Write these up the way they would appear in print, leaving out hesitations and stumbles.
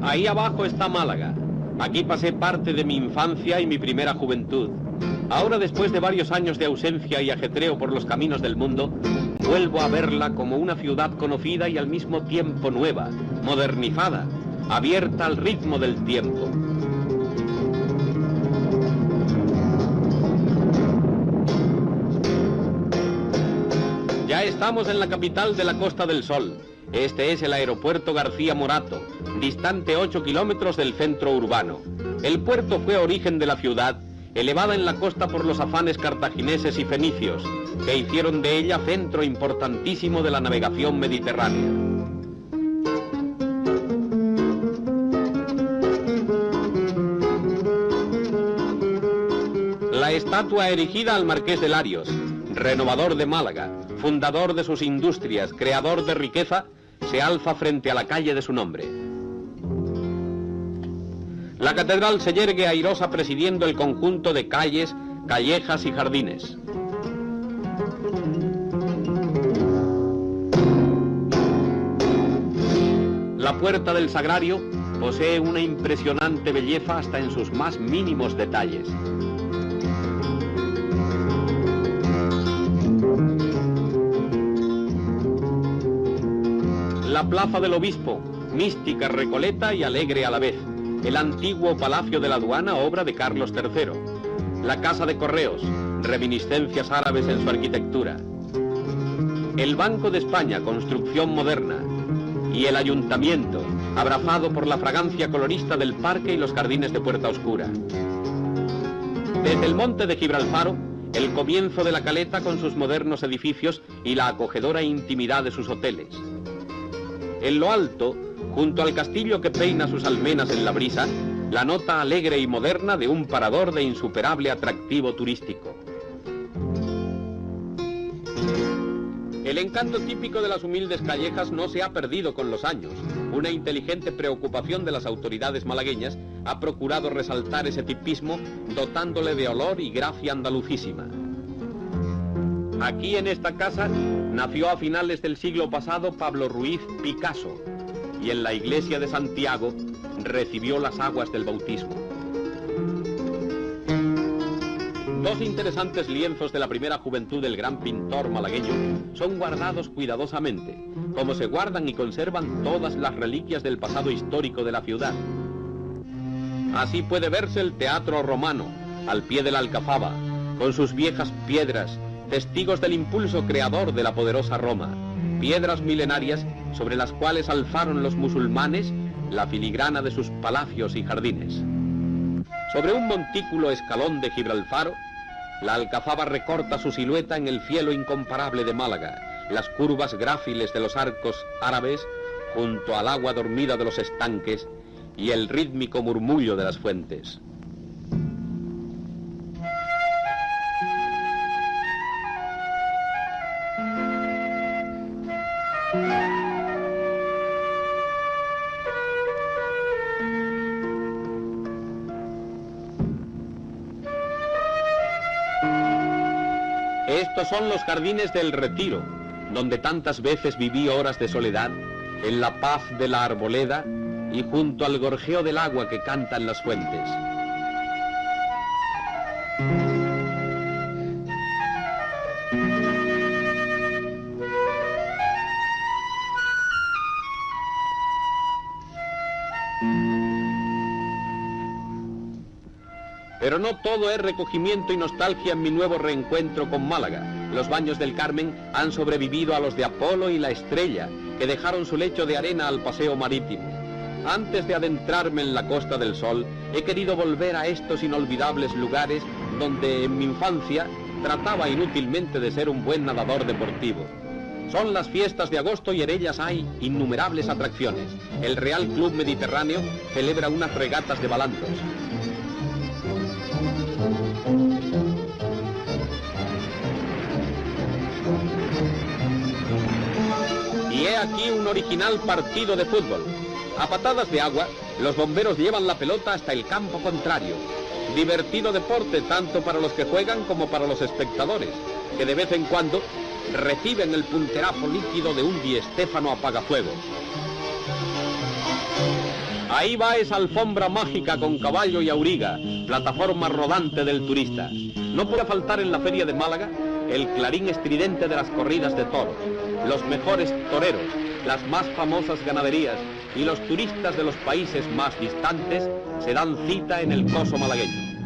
Ahí abajo está Málaga. Aquí pasé parte de mi infancia y mi primera juventud. Ahora, después de varios años de ausencia y ajetreo por los caminos del mundo, vuelvo a verla como una ciudad conocida y al mismo tiempo nueva, modernizada, abierta al ritmo del tiempo. Ya estamos en la capital de la Costa del Sol. Este es el aeropuerto García Morato, distante 8 kilómetros del centro urbano. El puerto fue origen de la ciudad, elevada en la costa por los afanes cartagineses y fenicios, que hicieron de ella centro importantísimo de la navegación mediterránea. La estatua erigida al Marqués de Larios, renovador de Málaga, fundador de sus industrias, creador de riqueza, se alza frente a la calle de su nombre. La catedral se yergue airosa presidiendo el conjunto de calles, callejas y jardines. La puerta del Sagrario posee una impresionante belleza hasta en sus más mínimos detalles. La Plaza del Obispo, mística, recoleta y alegre a la vez. El antiguo Palacio de la Aduana, obra de Carlos III. La Casa de Correos, reminiscencias árabes en su arquitectura. El Banco de España, construcción moderna. Y el Ayuntamiento, abrazado por la fragancia colorista del parque y los jardines de Puerta Oscura. Desde el monte de Gibralfaro, el comienzo de la Caleta con sus modernos edificios y la acogedora intimidad de sus hoteles. En lo alto, junto al castillo que peina sus almenas en la brisa, la nota alegre y moderna de un parador de insuperable atractivo turístico. El encanto típico de las humildes callejas no se ha perdido con los años. Una inteligente preocupación de las autoridades malagueñas ha procurado resaltar ese tipismo, dotándole de olor y gracia andalucísima. Aquí en esta casa nació a finales del siglo pasado Pablo Ruiz Picasso, y en la iglesia de Santiago recibió las aguas del bautismo. Dos interesantes lienzos de la primera juventud del gran pintor malagueño son guardados cuidadosamente, como se guardan y conservan todas las reliquias del pasado histórico de la ciudad. Así puede verse el Teatro Romano, al pie de la Alcazaba, con sus viejas piedras, testigos del impulso creador de la poderosa Roma, piedras milenarias sobre las cuales alzaron los musulmanes la filigrana de sus palacios y jardines. Sobre un montículo escalón de Gibralfaro, la Alcazaba recorta su silueta en el cielo incomparable de Málaga, las curvas gráciles de los arcos árabes junto al agua dormida de los estanques y el rítmico murmullo de las fuentes. Estos son los jardines del Retiro, donde tantas veces viví horas de soledad, en la paz de la arboleda y junto al gorjeo del agua que canta en las fuentes. Pero no todo es recogimiento y nostalgia en mi nuevo reencuentro con Málaga. Los baños del Carmen han sobrevivido a los de Apolo y la Estrella, que dejaron su lecho de arena al paseo marítimo. Antes de adentrarme en la Costa del Sol, he querido volver a estos inolvidables lugares donde en mi infancia trataba inútilmente de ser un buen nadador deportivo. Son las fiestas de agosto y en ellas hay innumerables atracciones. El Real Club Mediterráneo celebra unas regatas de balanzos. Y he aquí un original partido de fútbol. A patadas de agua, los bomberos llevan la pelota hasta el campo contrario. Divertido deporte tanto para los que juegan como para los espectadores, que de vez en cuando reciben el punterazo líquido de un Di Stéfano apagafuegos. Ahí va esa alfombra mágica con caballo y auriga, plataforma rodante del turista. No puede faltar en la feria de Málaga el clarín estridente de las corridas de toros, los mejores toreros, las más famosas ganaderías y los turistas de los países más distantes se dan cita en el coso malagueño.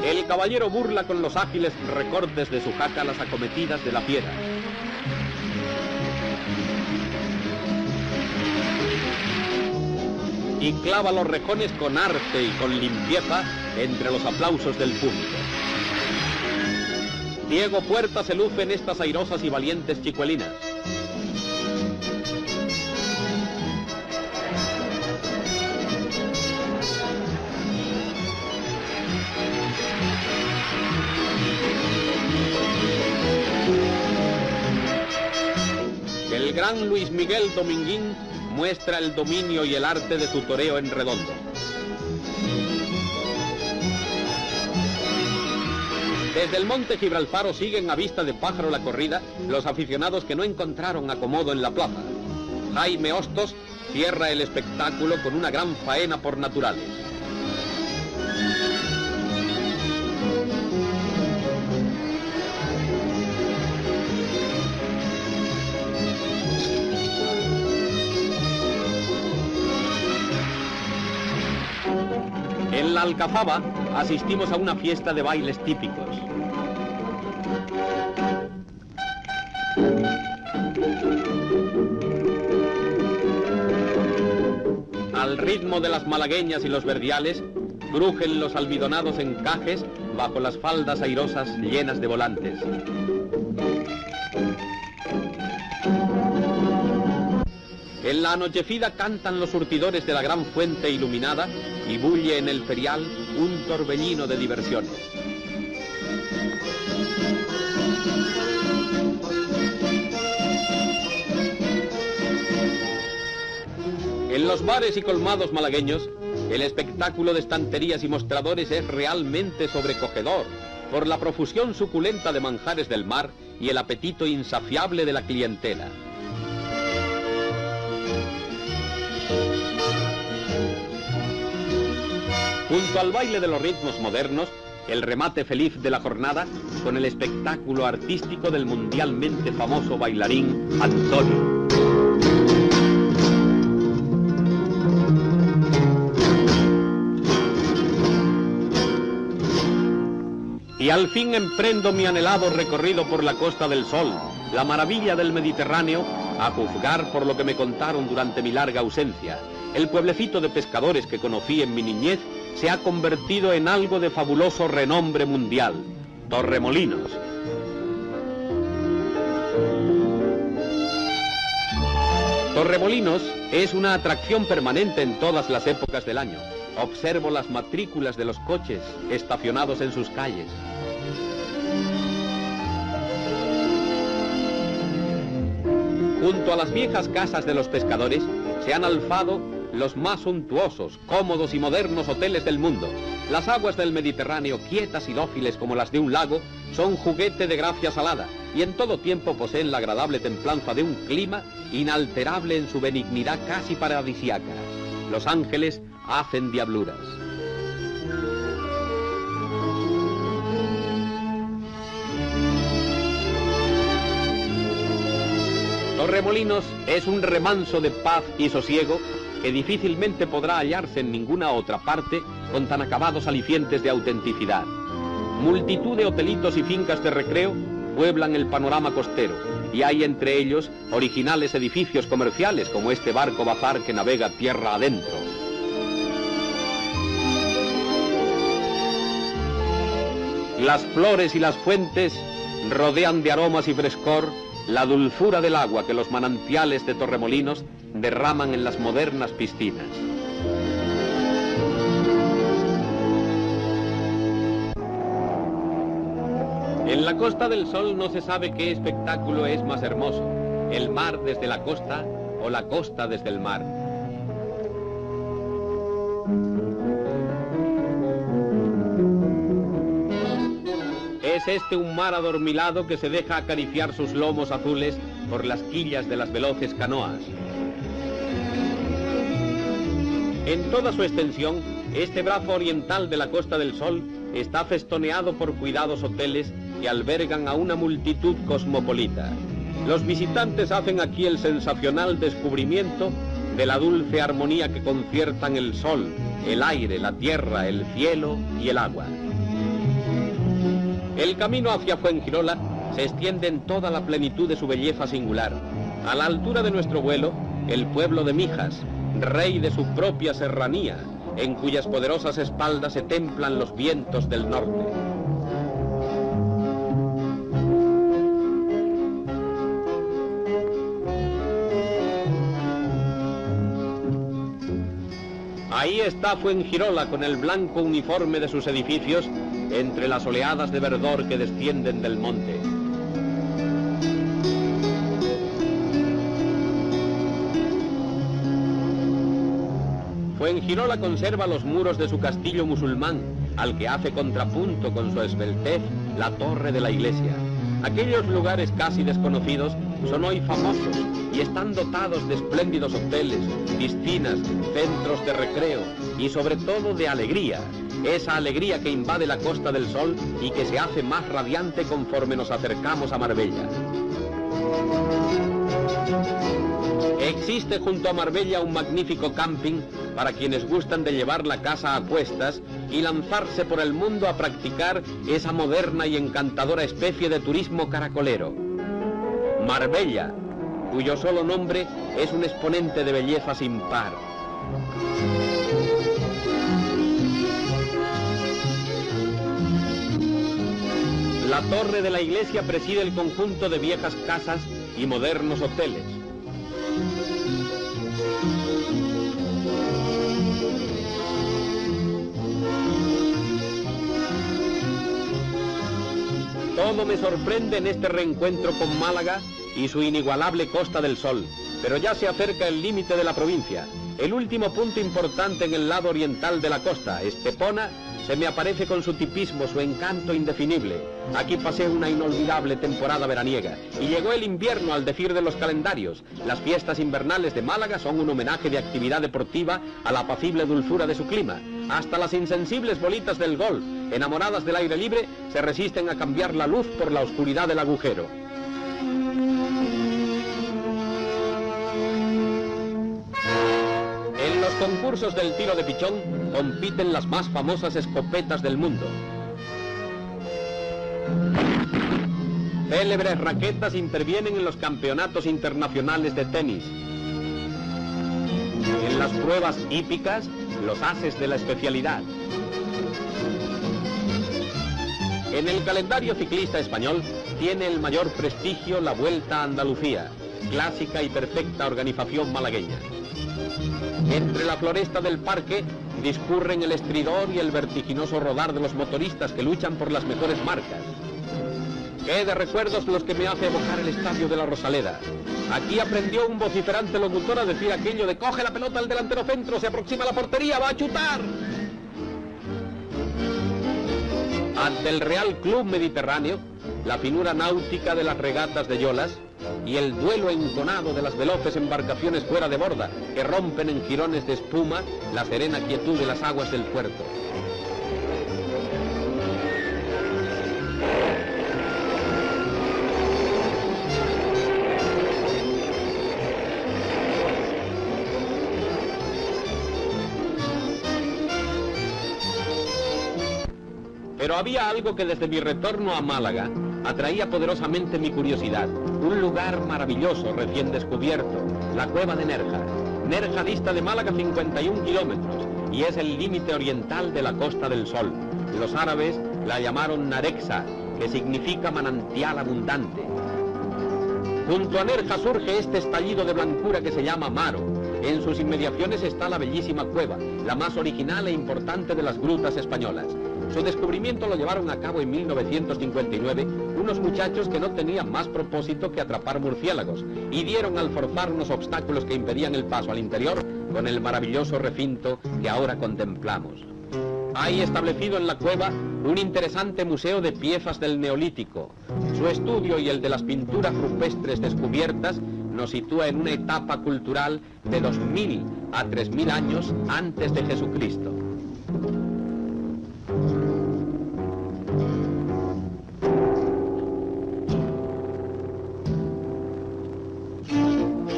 El caballero burla con los ágiles recortes de su jaca las acometidas de la fiera. Y clava los rejones con arte y con limpieza entre los aplausos del público. Diego Puerta se luce en estas airosas y valientes chicuelinas. El gran Luis Miguel Dominguín muestra el dominio y el arte de su toreo en redondo. Desde el Monte Gibralfaro siguen a vista de pájaro la corrida los aficionados que no encontraron acomodo en la plaza. Jaime Hostos cierra el espectáculo con una gran faena por naturales. En la Alcazaba asistimos a una fiesta de bailes típicos. Al ritmo de las malagueñas y los verdiales, crujen los almidonados encajes bajo las faldas airosas llenas de volantes. En la anochecida cantan los surtidores de la gran fuente iluminada y bulle en el ferial un torbellino de diversiones. En los bares y colmados malagueños, el espectáculo de estanterías y mostradores es realmente sobrecogedor por la profusión suculenta de manjares del mar y el apetito insaciable de la clientela. Junto al baile de los ritmos modernos, el remate feliz de la jornada con el espectáculo artístico del mundialmente famoso bailarín Antonio. Y al fin emprendo mi anhelado recorrido por la Costa del Sol, la maravilla del Mediterráneo, a juzgar por lo que me contaron durante mi larga ausencia. El pueblecito de pescadores que conocí en mi niñez se ha convertido en algo de fabuloso renombre mundial. Torremolinos. Torremolinos es una atracción permanente en todas las épocas del año. Observo las matrículas de los coches estacionados en sus calles. Junto a las viejas casas de los pescadores se han alzado los más suntuosos, cómodos y modernos hoteles del mundo. Las aguas del Mediterráneo, quietas y dóciles como las de un lago, son juguete de gracia salada y en todo tiempo poseen la agradable templanza de un clima inalterable en su benignidad casi paradisíaca. Los ángeles hacen diabluras. Torremolinos es un remanso de paz y sosiego que difícilmente podrá hallarse en ninguna otra parte con tan acabados alicientes de autenticidad. Multitud de hotelitos y fincas de recreo pueblan el panorama costero y hay entre ellos originales edificios comerciales como este barco bazar que navega tierra adentro. Las flores y las fuentes rodean de aromas y frescor la dulzura del agua que los manantiales de Torremolinos derraman en las modernas piscinas. En la Costa del Sol no se sabe qué espectáculo es más hermoso, el mar desde la costa o la costa desde el mar. Es este un mar adormilado que se deja acariciar sus lomos azules por las quillas de las veloces canoas. En toda su extensión, este brazo oriental de la Costa del Sol está festoneado por cuidados hoteles que albergan a una multitud cosmopolita. Los visitantes hacen aquí el sensacional descubrimiento de la dulce armonía que conciertan el sol, el aire, la tierra, el cielo y el agua. El camino hacia Fuengirola se extiende en toda la plenitud de su belleza singular. A la altura de nuestro vuelo, el pueblo de Mijas, rey de su propia serranía, en cuyas poderosas espaldas se templan los vientos del norte. Ahí está Fuengirola con el blanco uniforme de sus edificios entre las oleadas de verdor que descienden del monte. Fuengirola conserva los muros de su castillo musulmán, al que hace contrapunto con su esbeltez la torre de la iglesia. Aquellos lugares casi desconocidos son hoy famosos y están dotados de espléndidos hoteles, piscinas, centros de recreo y sobre todo de alegría. Esa alegría que invade la Costa del Sol y que se hace más radiante conforme nos acercamos a Marbella. Existe junto a Marbella un magnífico camping para quienes gustan de llevar la casa a cuestas y lanzarse por el mundo a practicar esa moderna y encantadora especie de turismo caracolero. Marbella, cuyo solo nombre es un exponente de belleza sin par. La torre de la iglesia preside el conjunto de viejas casas y modernos hoteles. Todo me sorprende en este reencuentro con Málaga y su inigualable Costa del Sol, pero ya se acerca el límite de la provincia. El último punto importante en el lado oriental de la costa, Estepona, se me aparece con su tipismo, su encanto indefinible. Aquí pasé una inolvidable temporada veraniega y llegó el invierno al decir de los calendarios. Las fiestas invernales de Málaga son un homenaje de actividad deportiva a la apacible dulzura de su clima. Hasta las insensibles bolitas del golf, enamoradas del aire libre, se resisten a cambiar la luz por la oscuridad del agujero. En los concursos del tiro de pichón compiten las más famosas escopetas del mundo. Célebres raquetas intervienen en los campeonatos internacionales de tenis. En las pruebas hípicas, los ases de la especialidad. En el calendario ciclista español tiene el mayor prestigio la Vuelta a Andalucía, clásica y perfecta organización malagueña. Entre la floresta del parque discurren el estridor y el vertiginoso rodar de los motoristas que luchan por las mejores marcas. Qué de recuerdos los que me hace evocar el estadio de la Rosaleda. Aquí aprendió un vociferante locutor a decir aquello de coge la pelota al delantero centro, se aproxima a la portería, va a chutar. Ante el Real Club Mediterráneo, la finura náutica de las regatas de yolas y el duelo entonado de las veloces embarcaciones fuera de borda que rompen en jirones de espuma la serena quietud de las aguas del puerto. Pero había algo que desde mi retorno a Málaga atraía poderosamente mi curiosidad. Un lugar maravilloso recién descubierto, la cueva de Nerja. Nerja dista de Málaga 51 kilómetros y es el límite oriental de la Costa del Sol. Los árabes la llamaron Narexa, que significa manantial abundante. Junto a Nerja surge este estallido de blancura que se llama Maro. En sus inmediaciones está la bellísima cueva, la más original e importante de las grutas españolas. Su descubrimiento lo llevaron a cabo en 1959 unos muchachos que no tenían más propósito que atrapar murciélagos y dieron al forzar unos obstáculos que impedían el paso al interior con el maravilloso recinto que ahora contemplamos. Hay establecido en la cueva un interesante museo de piezas del Neolítico. Su estudio y el de las pinturas rupestres descubiertas nos sitúa en una etapa cultural de 2000 a 3000 años antes de Jesucristo.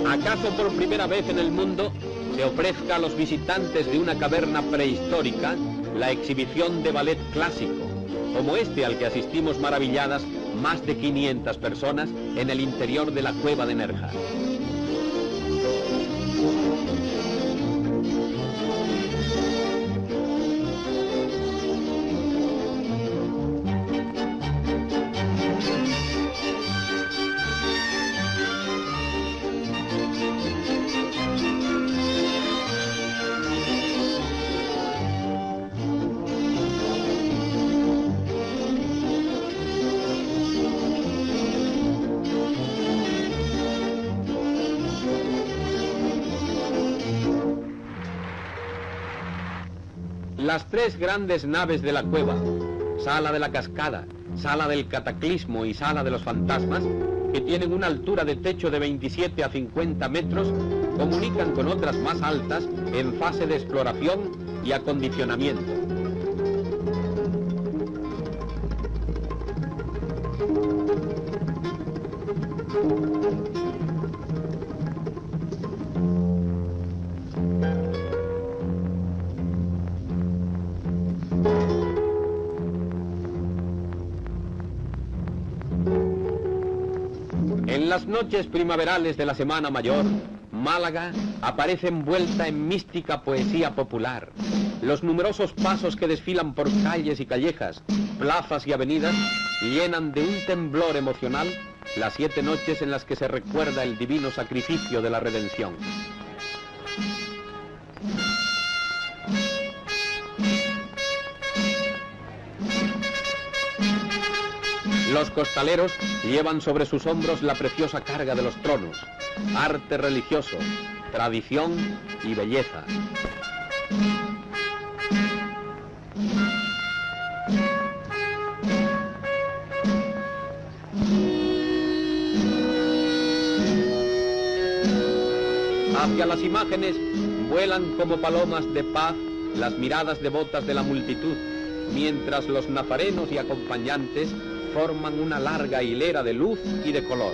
¿Acaso por primera vez en el mundo se ofrezca a los visitantes de una caverna prehistórica la exhibición de ballet clásico, como este al que asistimos maravilladas más de 500 personas en el interior de la cueva de Nerja? Las tres grandes naves de la cueva, Sala de la Cascada, Sala del Cataclismo y Sala de los Fantasmas, que tienen una altura de techo de 27 a 50 metros, comunican con otras más altas en fase de exploración y acondicionamiento. En las noches primaverales de la Semana Mayor, Málaga aparece envuelta en mística poesía popular. Los numerosos pasos que desfilan por calles y callejas, plazas y avenidas, llenan de un temblor emocional las 7 noches en las que se recuerda el divino sacrificio de la redención. Los costaleros llevan sobre sus hombros la preciosa carga de los tronos, arte religioso, tradición y belleza. Hacia las imágenes vuelan como palomas de paz las miradas devotas de la multitud, mientras los nazarenos y acompañantes forman una larga hilera de luz y de color.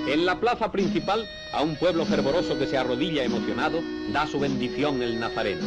En la plaza principal, a un pueblo fervoroso que se arrodilla emocionado, da su bendición el nazareno.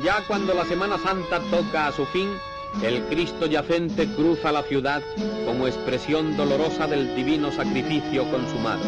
Ya cuando la Semana Santa toca a su fin, el Cristo yacente cruza la ciudad como expresión dolorosa del divino sacrificio consumado.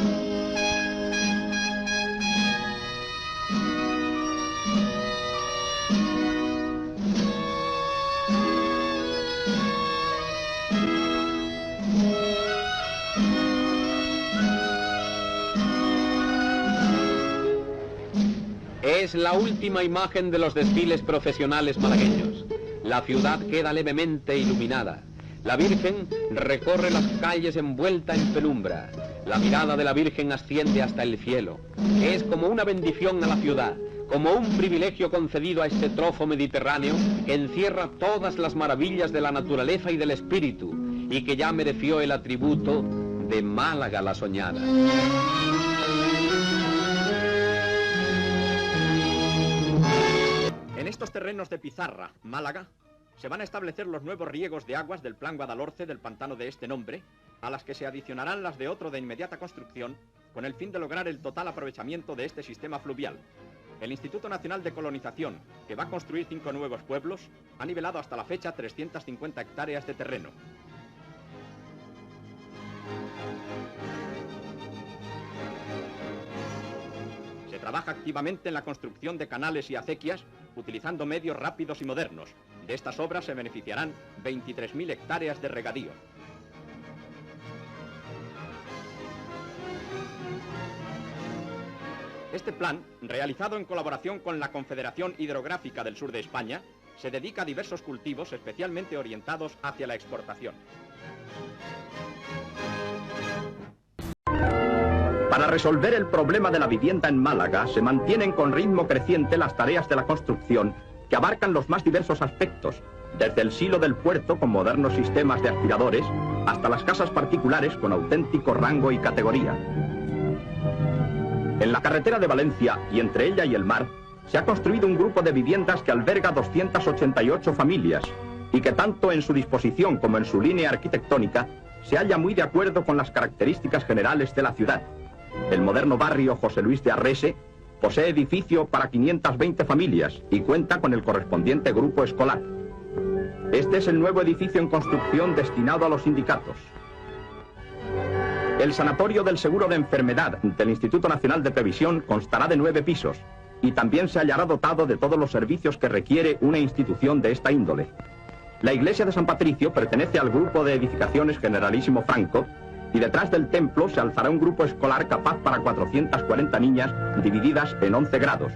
Es la última imagen de los desfiles profesionales malagueños. La ciudad queda levemente iluminada. La Virgen recorre las calles envuelta en penumbra. La mirada de la Virgen asciende hasta el cielo. Es como una bendición a la ciudad, como un privilegio concedido a este trozo mediterráneo que encierra todas las maravillas de la naturaleza y del espíritu, y que ya mereció el atributo de Málaga la soñada. En estos terrenos de Pizarra, Málaga, se van a establecer los nuevos riegos de aguas del Plan Guadalhorce del pantano de este nombre, a las que se adicionarán las de otro de inmediata construcción, con el fin de lograr el total aprovechamiento de este sistema fluvial. El Instituto Nacional de Colonización, que va a construir 5 nuevos pueblos, ha nivelado hasta la fecha 350 hectáreas de terreno. Se trabaja activamente en la construcción de canales y acequias, utilizando medios rápidos y modernos. De estas obras se beneficiarán 23.000 hectáreas de regadío. Este plan, realizado en colaboración con la Confederación Hidrográfica del Sur de España, se dedica a diversos cultivos especialmente orientados hacia la exportación. Para resolver el problema de la vivienda en Málaga, se mantienen con ritmo creciente las tareas de la construcción que abarcan los más diversos aspectos, desde el silo del puerto con modernos sistemas de aspiradores hasta las casas particulares con auténtico rango y categoría. En la carretera de Valencia, y entre ella y el mar, se ha construido un grupo de viviendas que alberga 288 familias y que tanto en su disposición como en su línea arquitectónica se halla muy de acuerdo con las características generales de la ciudad. El moderno barrio José Luis de Arrese posee edificio para 520 familias y cuenta con el correspondiente grupo escolar. Este es el nuevo edificio en construcción destinado a los sindicatos. El sanatorio del seguro de enfermedad del Instituto Nacional de Previsión constará de 9 pisos y también se hallará dotado de todos los servicios que requiere una institución de esta índole. La iglesia de San Patricio pertenece al grupo de edificaciones Generalísimo Franco y detrás del templo se alzará un grupo escolar capaz para 440 niñas divididas en 11 grados.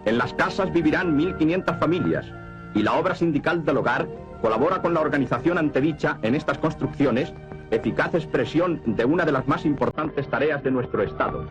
En las casas vivirán 1.500 familias y la obra sindical del hogar colabora con la organización antedicha en estas construcciones, eficaz expresión de una de las más importantes tareas de nuestro Estado.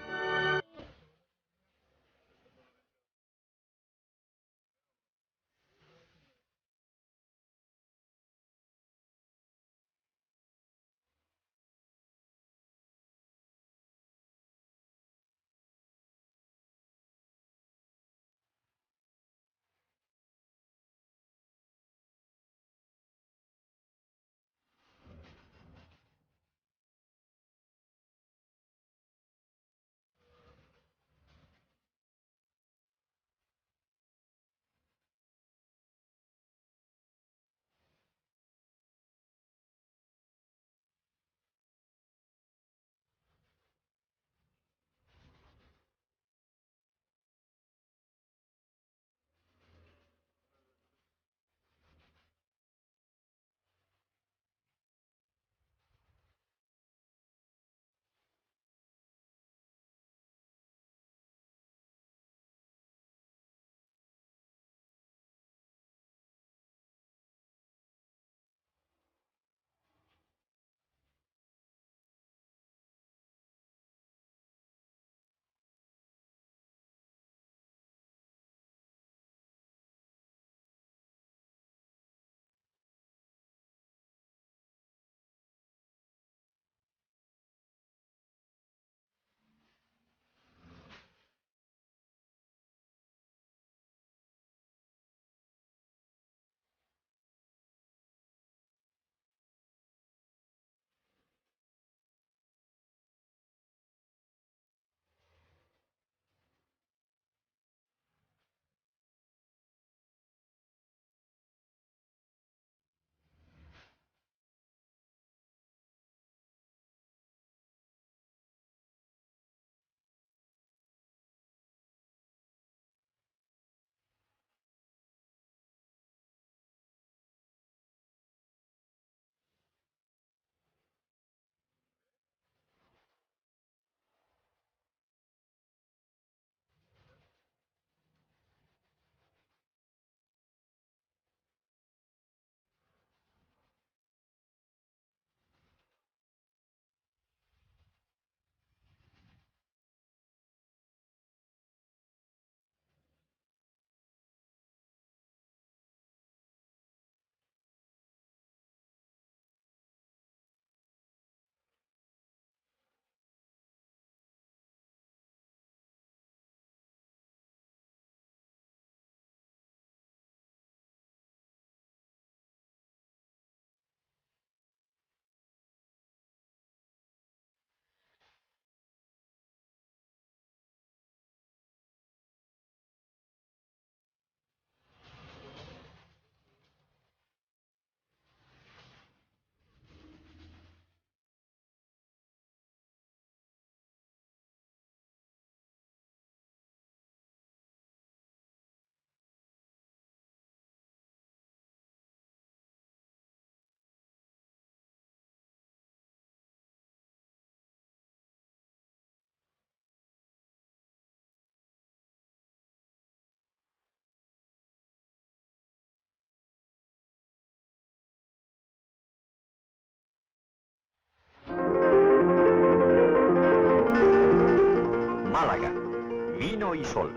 Vino y sol.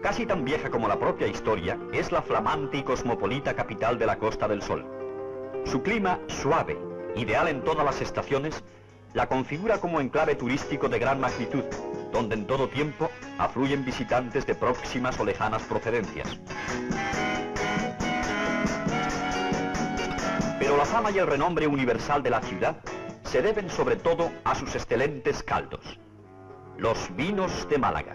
Casi tan vieja como la propia historia, es la flamante y cosmopolita capital de la Costa del Sol. Su clima suave, ideal en todas las estaciones, la configura como enclave turístico de gran magnitud, donde en todo tiempo afluyen visitantes de próximas o lejanas procedencias. Pero la fama y el renombre universal de la ciudad se deben sobre todo a sus excelentes caldos, los vinos de Málaga.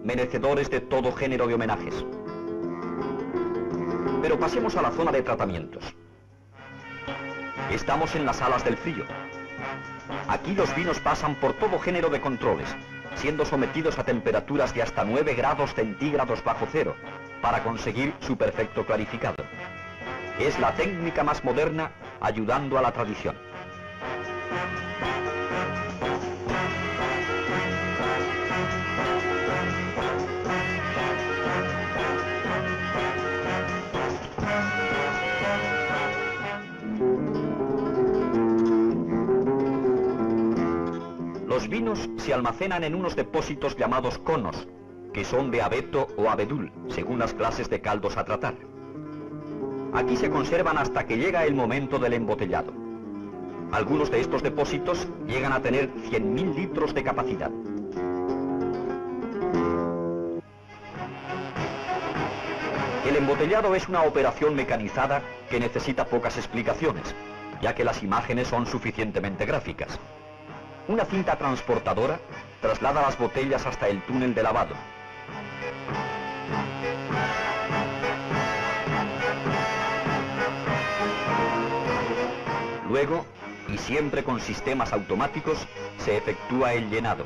Merecedores de todo género de homenajes. Pero pasemos a la zona de tratamientos. Estamos en las salas del frío. Aquí los vinos pasan por todo género de controles, siendo sometidos a temperaturas de hasta 9 grados centígrados bajo cero, para conseguir su perfecto clarificado. Es la técnica más moderna, ayudando a la tradición. Los vinos se almacenan en unos depósitos llamados conos, que son de abeto o abedul, según las clases de caldos a tratar. Aquí se conservan hasta que llega el momento del embotellado. Algunos de estos depósitos llegan a tener 100.000 litros de capacidad. El embotellado es una operación mecanizada que necesita pocas explicaciones, ya que las imágenes son suficientemente gráficas. Una cinta transportadora traslada las botellas hasta el túnel de lavado. Luego, y siempre con sistemas automáticos, se efectúa el llenado.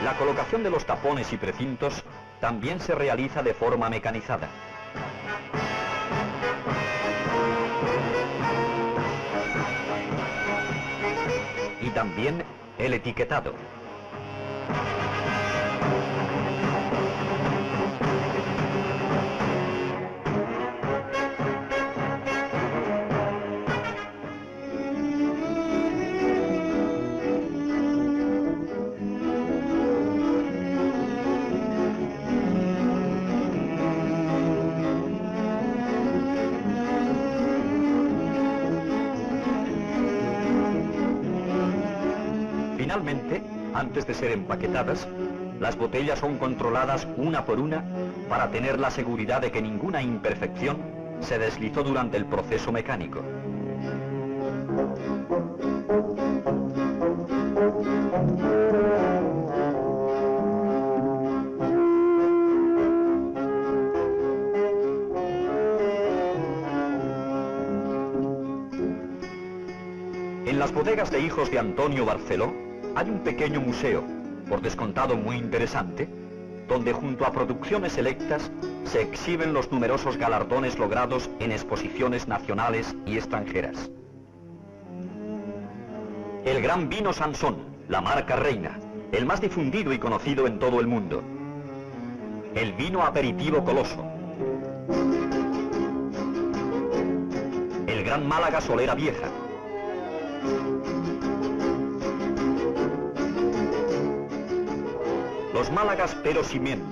La colocación de los tapones y precintos también se realiza de forma mecanizada. Y también el etiquetado. Finalmente, antes de ser empaquetadas, las botellas son controladas una por una para tener la seguridad de que ninguna imperfección se deslizó durante el proceso mecánico. En las bodegas de hijos de Antonio Barceló hay un pequeño museo, por descontado muy interesante, donde junto a producciones selectas se exhiben los numerosos galardones logrados en exposiciones nacionales y extranjeras. El Gran Vino Sansón, la marca reina, el más difundido y conocido en todo el mundo. El vino aperitivo Coloso. El Gran Málaga Solera Vieja. Los Málagas Pero Simien,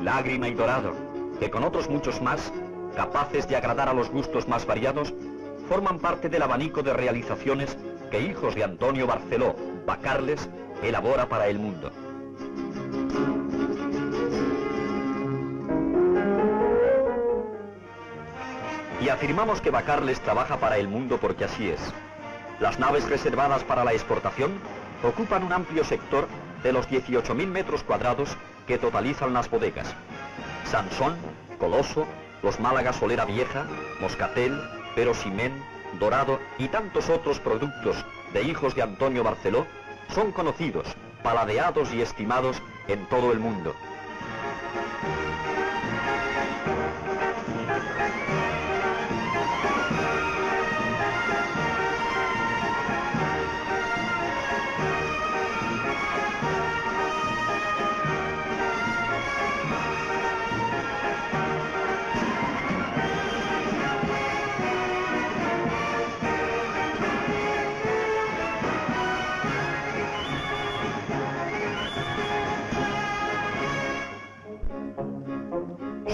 Lágrima y Dorado, que con otros muchos más, capaces de agradar a los gustos más variados, forman parte del abanico de realizaciones que hijos de Antonio Barceló, Bacarles, elabora para el mundo. Y afirmamos que Bacarles trabaja para el mundo porque así es. Las naves reservadas para la exportación ocupan un amplio sector de los 18.000 metros cuadrados que totalizan las bodegas. Sansón, Coloso, los Málaga Solera Vieja, Moscatel, Perosimén, Dorado y tantos otros productos de hijos de Antonio Barceló son conocidos, paladeados y estimados en todo el mundo.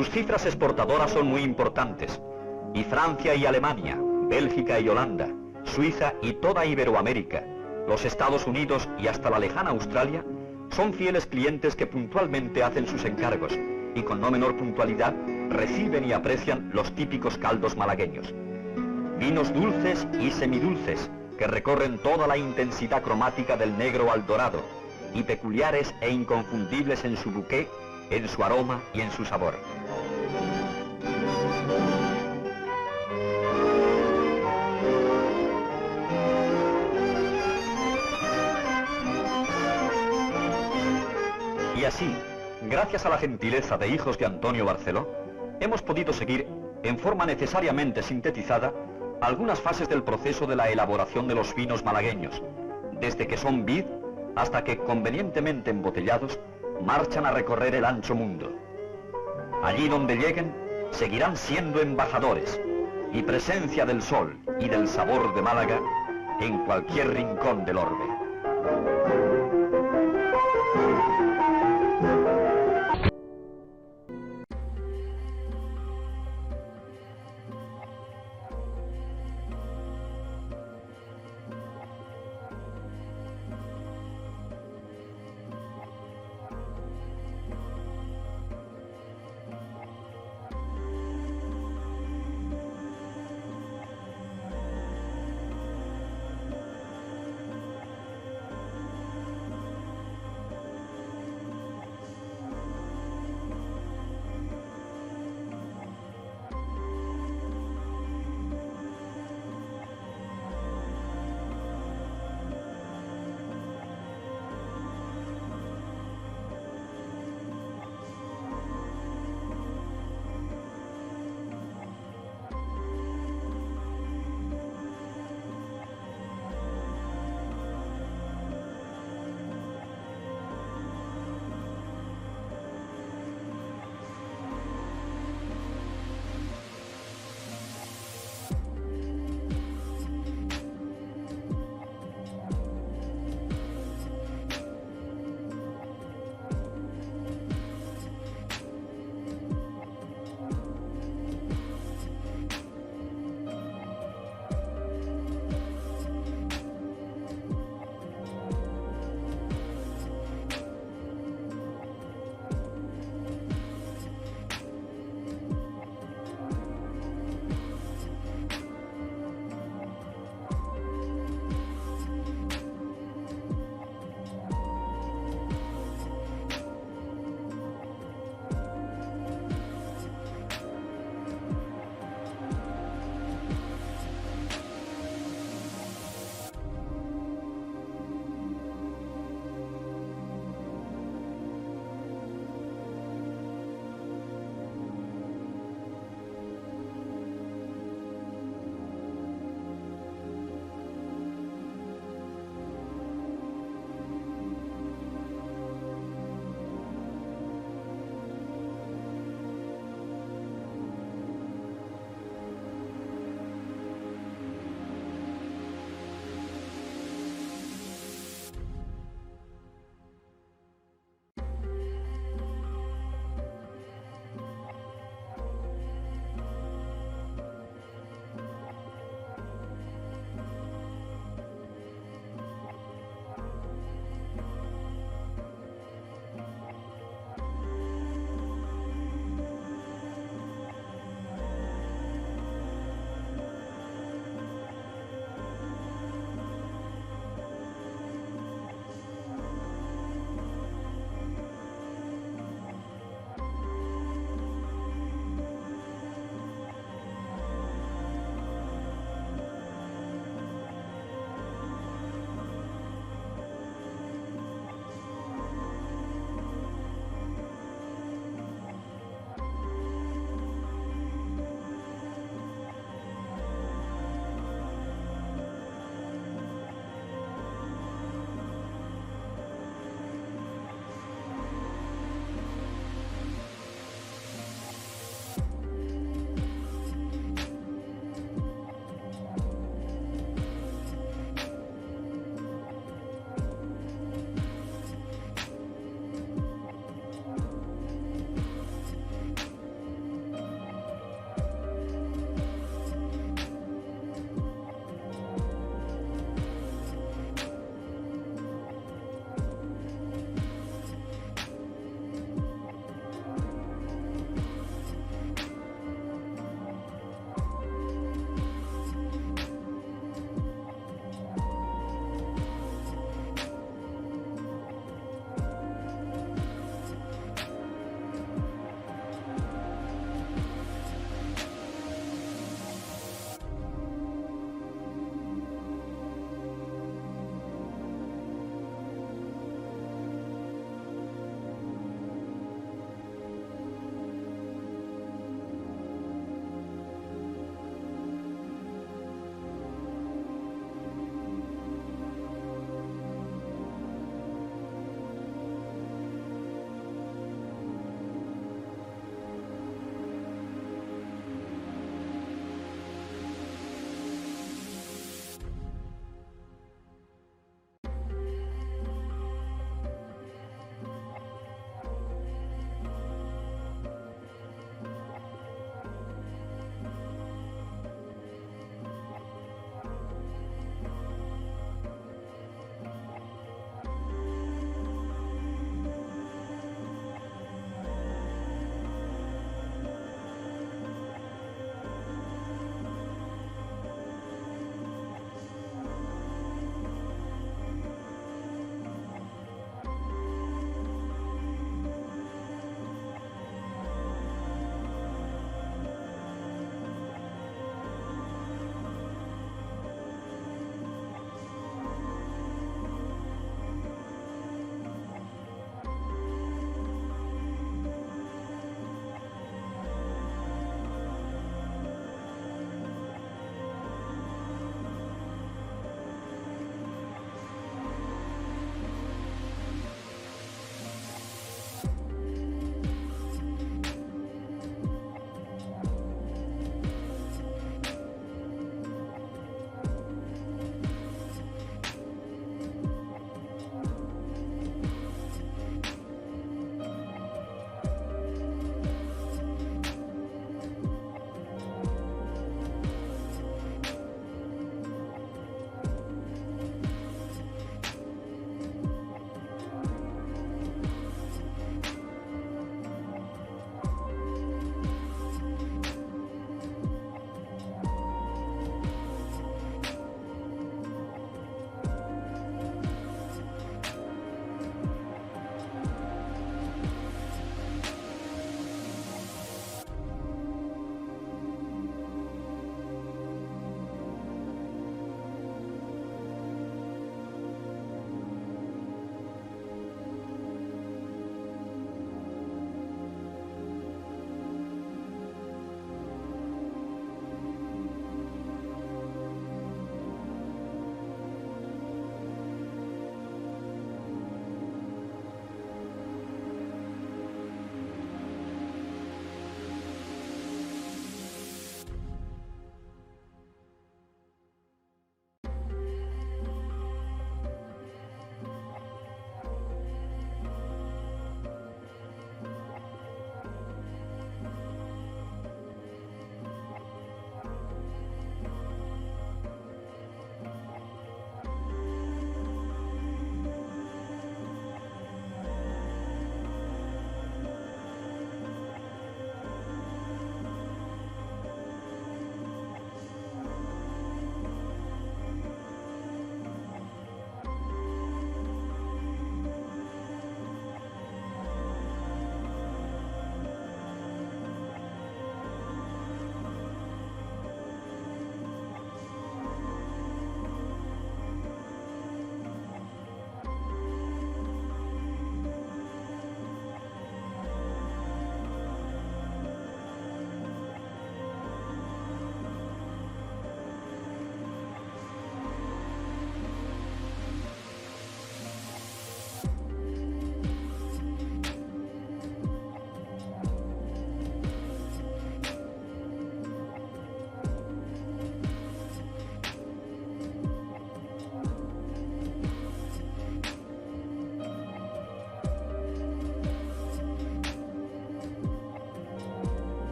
Sus cifras exportadoras son muy importantes, y Francia y Alemania, Bélgica y Holanda, Suiza y toda Iberoamérica, los Estados Unidos y hasta la lejana Australia, son fieles clientes que puntualmente hacen sus encargos, y con no menor puntualidad reciben y aprecian los típicos caldos malagueños. Vinos dulces y semidulces, que recorren toda la intensidad cromática del negro al dorado, y peculiares e inconfundibles en su bouquet, en su aroma y en su sabor. Y así, gracias a la gentileza de hijos de Antonio Barceló, hemos podido seguir, en forma necesariamente sintetizada, algunas fases del proceso de la elaboración de los vinos malagueños, desde que son vid hasta que, convenientemente embotellados, marchan a recorrer el ancho mundo. Allí donde lleguen, seguirán siendo embajadores y presencia del sol y del sabor de Málaga en cualquier rincón del orbe.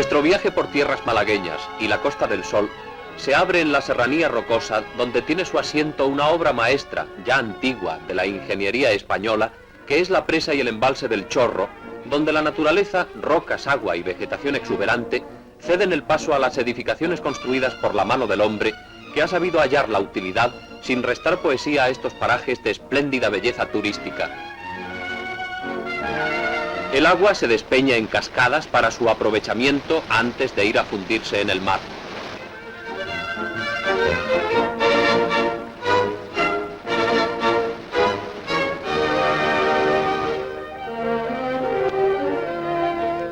Nuestro viaje por tierras malagueñas y la Costa del Sol se abre en la serranía rocosa donde tiene su asiento una obra maestra, ya antigua, de la ingeniería española, que es la presa y el embalse del Chorro, donde la naturaleza, rocas, agua y vegetación exuberante ceden el paso a las edificaciones construidas por la mano del hombre, que ha sabido hallar la utilidad sin restar poesía a estos parajes de espléndida belleza turística. El agua se despeña en cascadas para su aprovechamiento antes de ir a fundirse en el mar.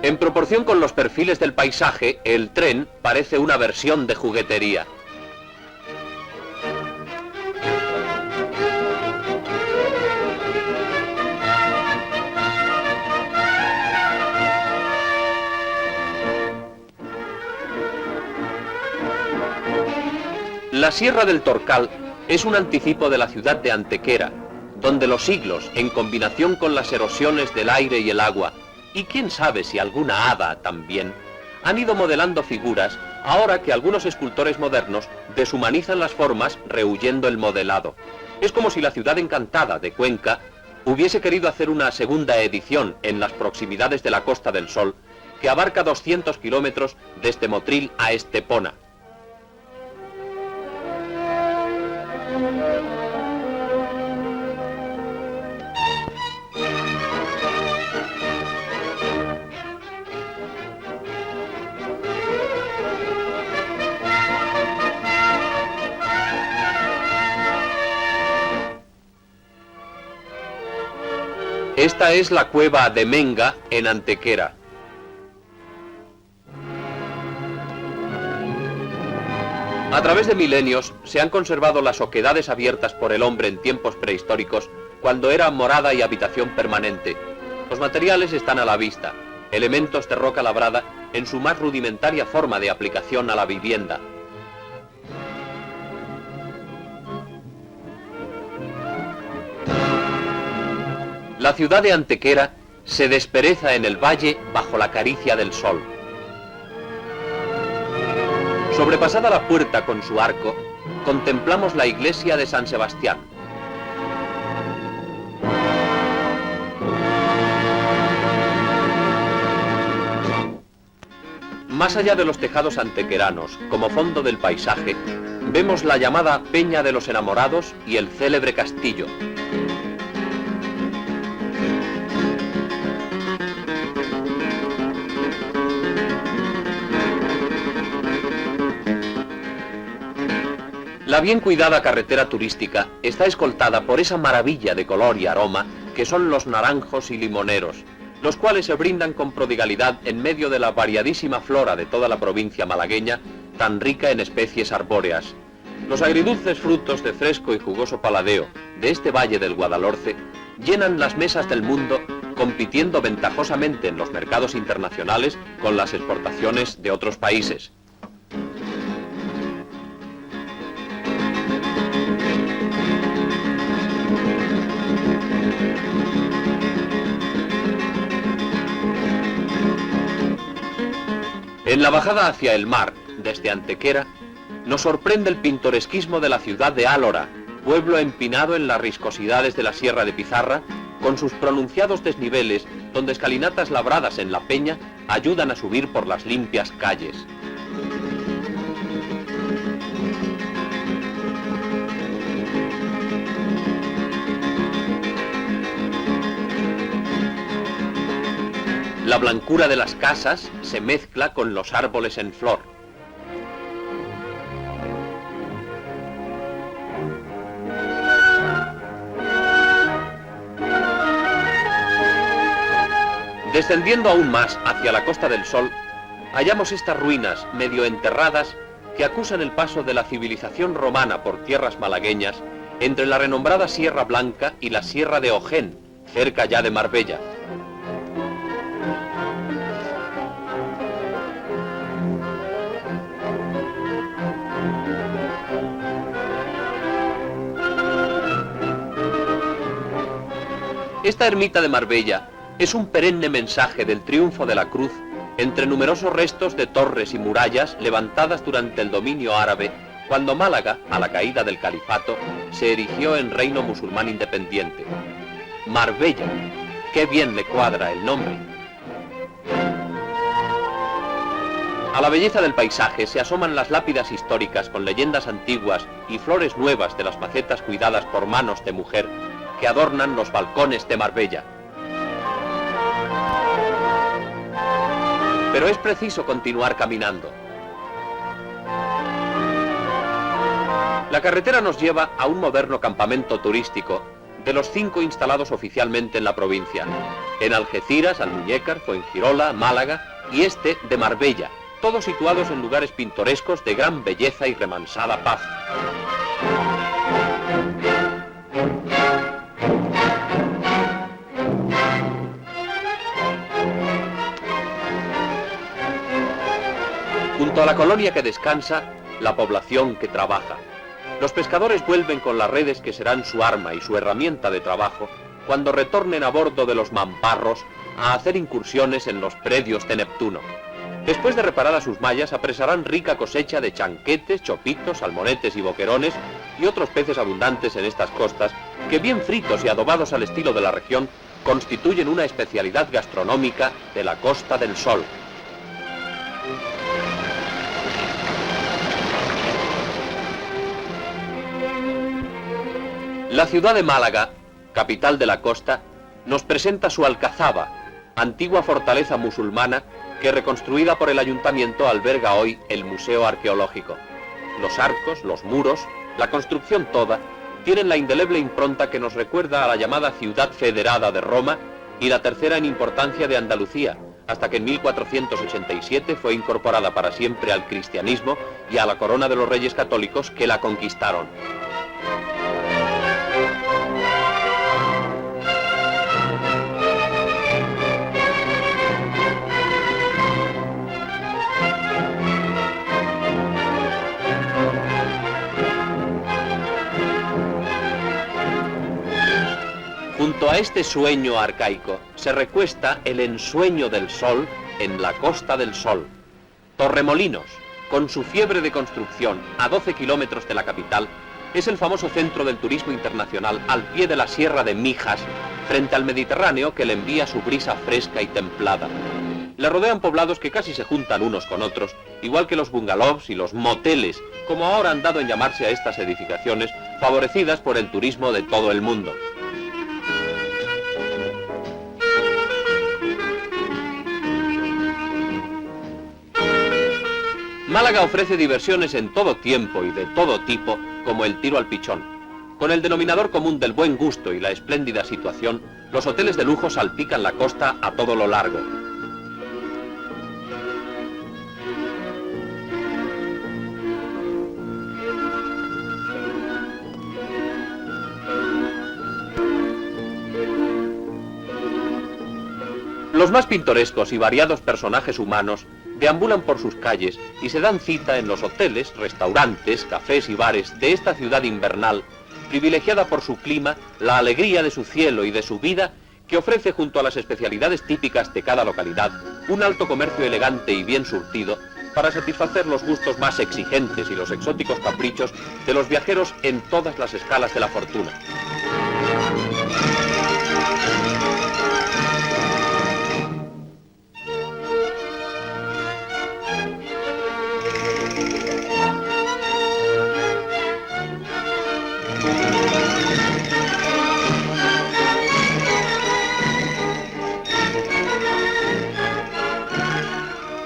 En proporción con los perfiles del paisaje, el tren parece una versión de juguetería. La Sierra del Torcal es un anticipo de la ciudad de Antequera, donde los siglos, en combinación con las erosiones del aire y el agua, y quién sabe si alguna hada también, han ido modelando figuras, ahora que algunos escultores modernos deshumanizan las formas rehuyendo el modelado. Es como si la ciudad encantada de Cuenca hubiese querido hacer una segunda edición en las proximidades de la Costa del Sol, que abarca 200 kilómetros desde Motril a Estepona. Esta es la cueva de Menga, en Antequera. A través de milenios se han conservado las oquedades abiertas por el hombre en tiempos prehistóricos, cuando era morada y habitación permanente. Los materiales están a la vista, elementos de roca labrada en su más rudimentaria forma de aplicación a la vivienda. La ciudad de Antequera se despereza en el valle bajo la caricia del sol. Sobrepasada la puerta con su arco, contemplamos la iglesia de San Sebastián. Más allá de los tejados antequeranos, como fondo del paisaje, vemos la llamada Peña de los Enamorados y el célebre castillo. La bien cuidada carretera turística está escoltada por esa maravilla de color y aroma que son los naranjos y limoneros, los cuales se brindan con prodigalidad en medio de la variadísima flora de toda la provincia malagueña, tan rica en especies arbóreas. Los agridulces frutos de fresco y jugoso paladeo de este valle del Guadalhorce llenan las mesas del mundo, compitiendo ventajosamente en los mercados internacionales con las exportaciones de otros países. En la bajada hacia el mar, desde Antequera, nos sorprende el pintoresquismo de la ciudad de Álora, pueblo empinado en las riscosidades de la Sierra de Pizarra, con sus pronunciados desniveles, donde escalinatas labradas en la peña ayudan a subir por las limpias calles. La blancura de las casas se mezcla con los árboles en flor. Descendiendo aún más hacia la Costa del Sol, hallamos estas ruinas medio enterradas que acusan el paso de la civilización romana por tierras malagueñas entre la renombrada Sierra Blanca y la Sierra de Ojén, cerca ya de Marbella. Esta ermita de Marbella es un perenne mensaje del triunfo de la cruz entre numerosos restos de torres y murallas levantadas durante el dominio árabe, cuando Málaga, a la caída del califato, se erigió en reino musulmán independiente. Marbella, qué bien le cuadra el nombre. A la belleza del paisaje se asoman las lápidas históricas con leyendas antiguas y flores nuevas de las macetas cuidadas por manos de mujer que adornan los balcones de Marbella. Pero es preciso continuar caminando. La carretera nos lleva a un moderno campamento turístico de los 5 instalados oficialmente en la provincia. En Algeciras, Almuñécar, Fuengirola, Málaga y este de Marbella, todos situados en lugares pintorescos de gran belleza y remansada paz. Junto a la colonia que descansa, la población que trabaja. Los pescadores vuelven con las redes que serán su arma y su herramienta de trabajo cuando retornen a bordo de los mamparros a hacer incursiones en los predios de Neptuno. Después de reparar a sus mallas, apresarán rica cosecha de chanquetes, chopitos, salmonetes y boquerones y otros peces abundantes en estas costas que, bien fritos y adobados al estilo de la región, constituyen una especialidad gastronómica de la Costa del Sol. La ciudad de Málaga, capital de la costa, nos presenta su alcazaba, antigua fortaleza musulmana que, reconstruida por el ayuntamiento, alberga hoy el Museo Arqueológico. Los arcos, los muros, la construcción toda, tienen la indeleble impronta que nos recuerda a la llamada Ciudad Federada de Roma y la tercera en importancia de Andalucía, hasta que en 1487 fue incorporada para siempre al cristianismo y a la corona de los reyes católicos que la conquistaron. Junto a este sueño arcaico se recuesta el ensueño del sol en la Costa del Sol. Torremolinos, con su fiebre de construcción a 12 kilómetros de la capital, es el famoso centro del turismo internacional al pie de la Sierra de Mijas, frente al Mediterráneo que le envía su brisa fresca y templada. Le rodean poblados que casi se juntan unos con otros, igual que los bungalows y los moteles, como ahora han dado en llamarse a estas edificaciones, favorecidas por el turismo de todo el mundo. Málaga ofrece diversiones en todo tiempo y de todo tipo, como el tiro al pichón. Con el denominador común del buen gusto y la espléndida situación, los hoteles de lujo salpican la costa a todo lo largo. Los más pintorescos y variados personajes humanos deambulan por sus calles y se dan cita en los hoteles, restaurantes, cafés y bares de esta ciudad invernal, privilegiada por su clima, la alegría de su cielo y de su vida, que ofrece junto a las especialidades típicas de cada localidad un alto comercio elegante y bien surtido para satisfacer los gustos más exigentes y los exóticos caprichos de los viajeros en todas las escalas de la fortuna.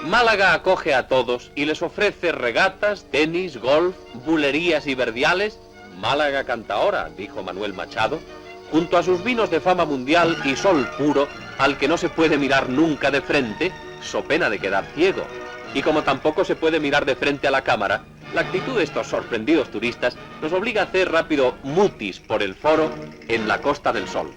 Málaga acoge a todos y les ofrece regatas, tenis, golf, bulerías y verdiales. Málaga canta ahora, dijo Manuel Machado, junto a sus vinos de fama mundial y sol puro, al que no se puede mirar nunca de frente, so pena de quedar ciego. Y como tampoco se puede mirar de frente a la cámara, la actitud de estos sorprendidos turistas nos obliga a hacer rápido mutis por el foro en la Costa del Sol.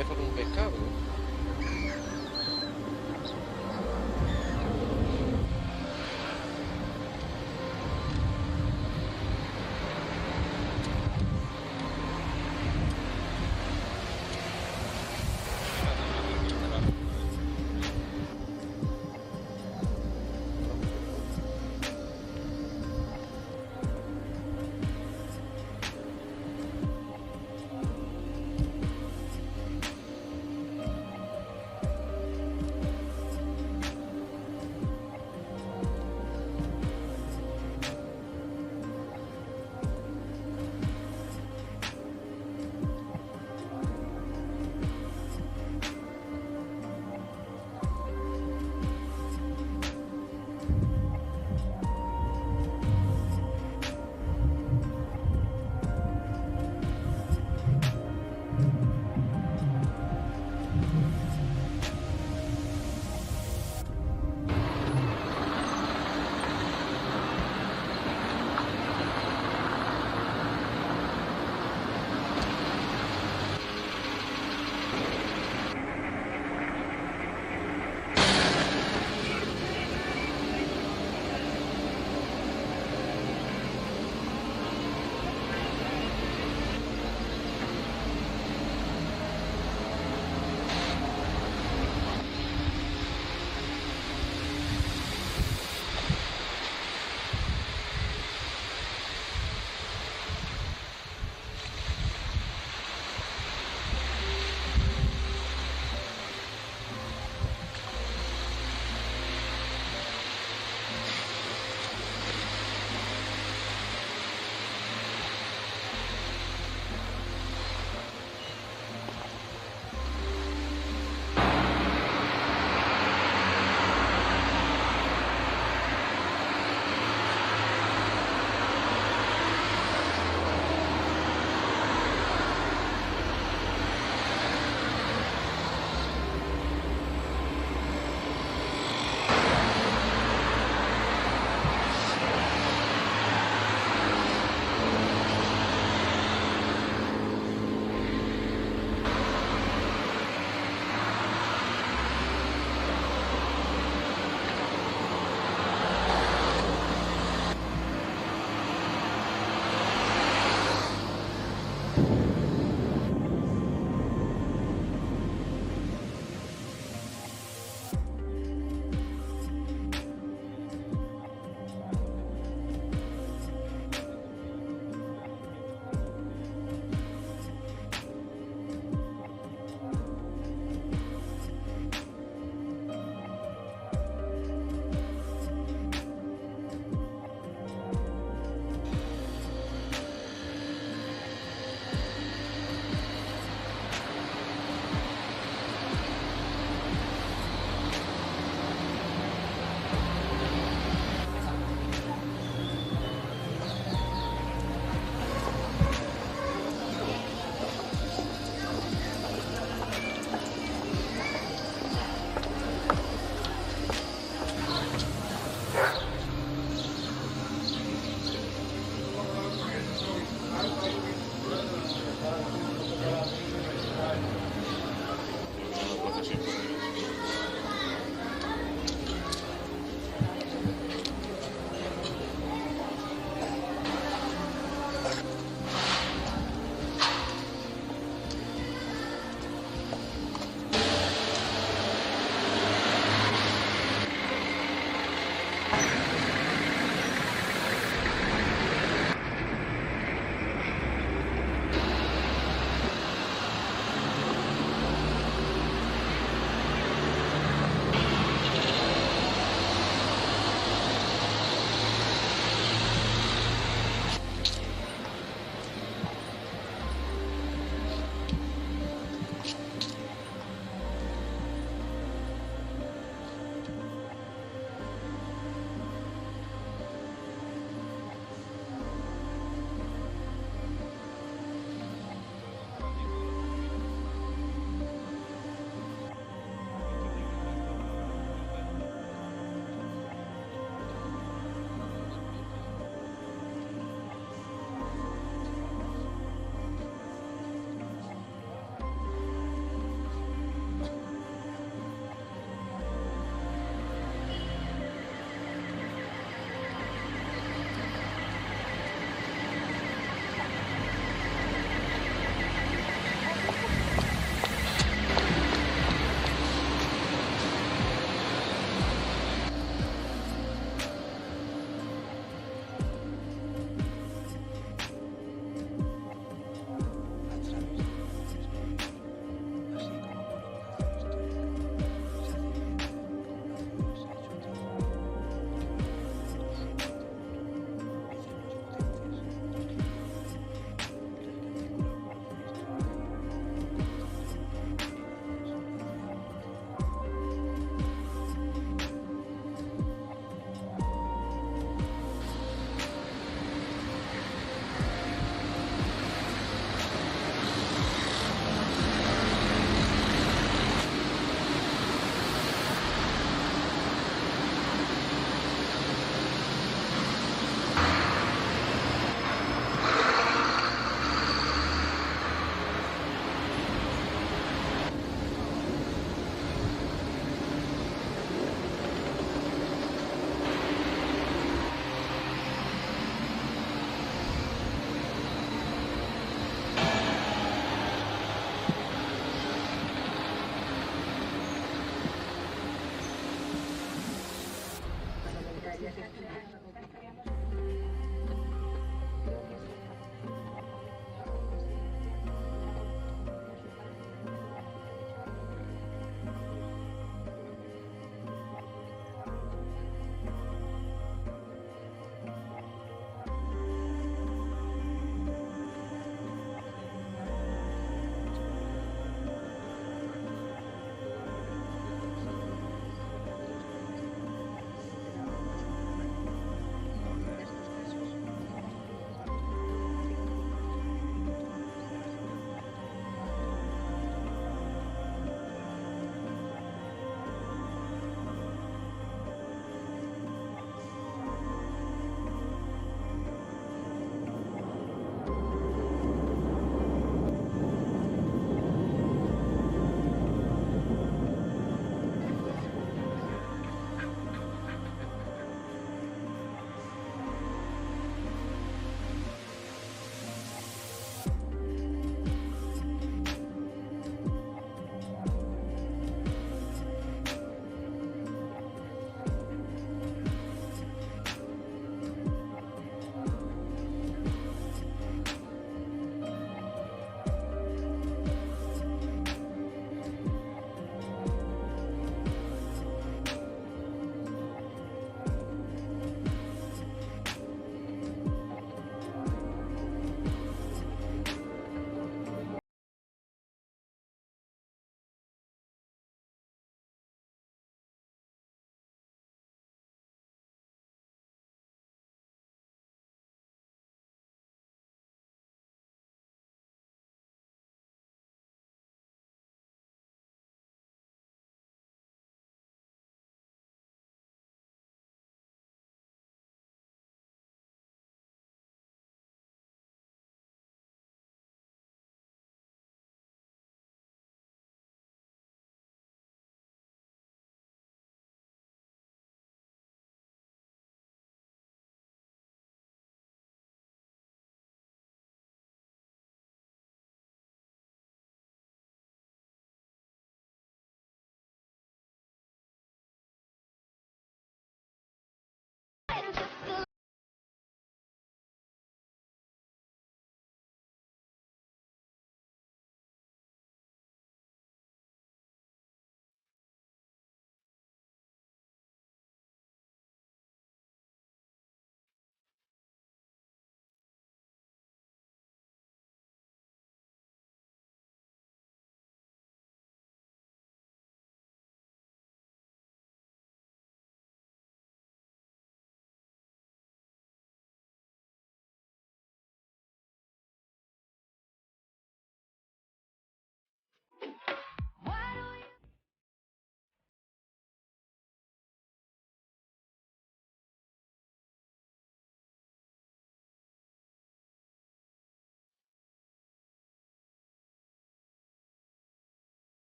cabeza de un pescado.